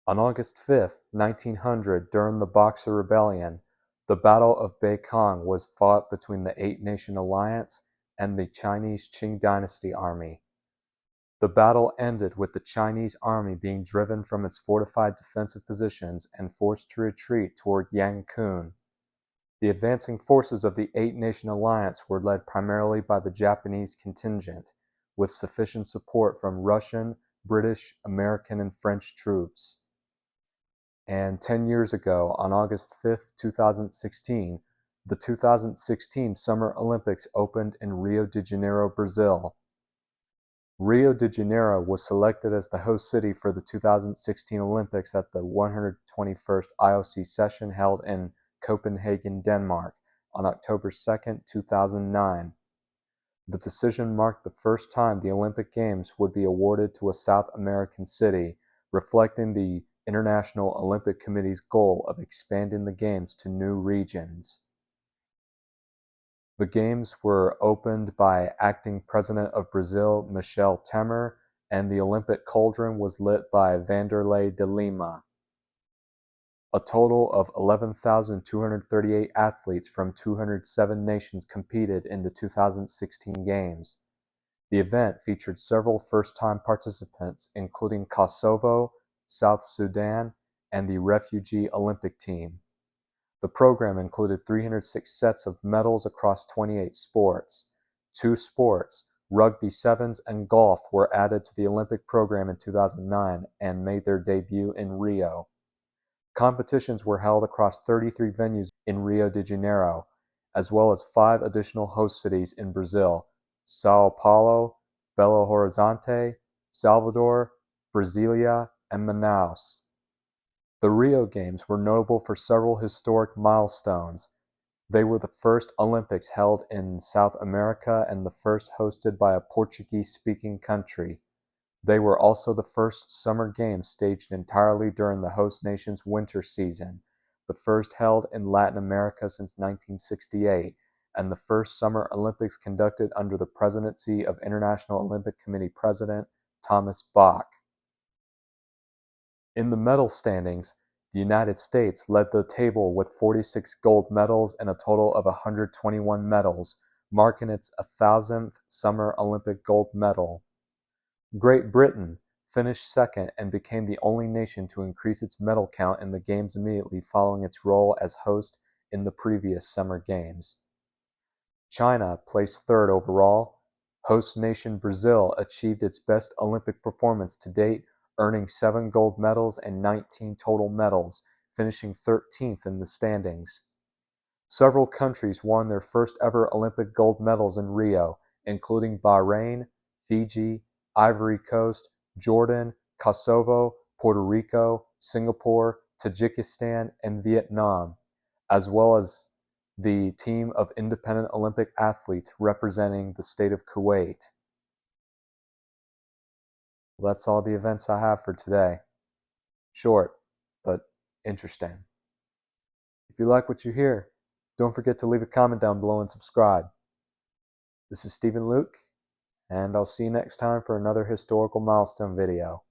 On August 5, 1900, during the Boxer Rebellion, the Battle of Beikang was fought between the Eight-Nation Alliance and the Chinese Qing Dynasty Army. The battle ended with the Chinese army being driven from its fortified defensive positions and forced to retreat toward Yangon. The advancing forces of the Eight-Nation Alliance were led primarily by the Japanese contingent, with sufficient support from Russian, British, American, and French troops. And 10 years ago, on August 5, 2016, the 2016 Summer Olympics opened in Rio de Janeiro, Brazil. Rio de Janeiro was selected as the host city for the 2016 Olympics at the 121st IOC session held in Copenhagen, Denmark, on October 2, 2009. The decision marked the first time the Olympic Games would be awarded to a South American city, reflecting the International Olympic Committee's goal of expanding the Games to new regions. The Games were opened by acting President of Brazil, Michel Temer, and the Olympic cauldron was lit by Vanderlei de Lima. A total of 11,238 athletes from 207 nations competed in the 2016 Games. The event featured several first-time participants, including Kosovo, South Sudan, and the Refugee Olympic Team. The program included 306 sets of medals across 28 sports. 2 sports, rugby sevens and golf, were added to the Olympic program in 2009 and made their debut in Rio. Competitions were held across 33 venues in Rio de Janeiro, as well as 5 additional host cities in Brazil: Sao Paulo, Belo Horizonte, Salvador, Brasilia, and Manaus. The Rio Games were notable for several historic milestones. They were the first Olympics held in South America and the first hosted by a Portuguese-speaking country. They were also the first Summer Games staged entirely during the host nation's winter season, the first held in Latin America since 1968, and the first Summer Olympics conducted under the presidency of International Olympic Committee President Thomas Bach. In the medal standings, the United States led the table with 46 gold medals and a total of 121 medals, marking its 1,000th Summer Olympic gold medal. Great Britain finished second and became the only nation to increase its medal count in the Games immediately following its role as host in the previous Summer Games. China placed third overall. Host nation Brazil achieved its best Olympic performance to date, earning 7 gold medals and 19 total medals, finishing 13th in the standings. Several countries won their first ever Olympic gold medals in Rio, including Bahrain, Fiji, Ivory Coast, Jordan, Kosovo, Puerto Rico, Singapore, Tajikistan, and Vietnam, as well as the team of independent Olympic athletes representing the state of Kuwait. Well, that's all the events I have for today. Short, but interesting. If you like what you hear, don't forget to leave a comment down below and subscribe. This is Stephen Luke, and I'll see you next time for another historical milestone video.